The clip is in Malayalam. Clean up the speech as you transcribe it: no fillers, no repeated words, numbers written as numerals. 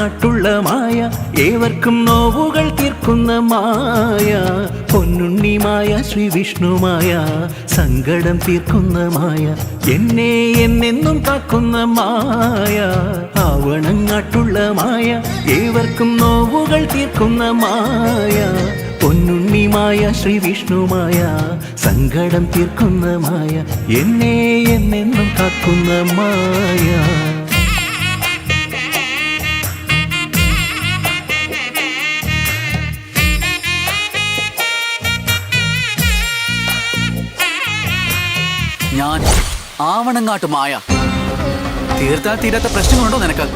ആവണങ്ങാട്ടുള്ള മായ, ഏവർക്കും നോവുകൾ തീർക്കുന്ന മായ, പൊന്നുണ്ണി മായ, ശ്രീ വിഷ്ണുമായ, സങ്കടം തീർക്കുന്ന മായ, എന്നെ എന്നെന്നും കാക്കുന്ന മായ. ആവണങ്ങാട്ടുള്ള മായ, ഏവർക്കും നോവുകൾ തീർക്കുന്ന മായ, പൊന്നുണ്ണി മായ, ശ്രീ വിഷ്ണുമായ, സങ്കടം തീർക്കുന്ന മായ, എന്നെ എന്നെന്നും കാക്കുന്ന മായ. ഞാൻ ആവണങ്ങാട്ട് മായ. തീർത്താൽ തീരാത്ത പ്രശ്നങ്ങളുണ്ടോ നിനക്ക്?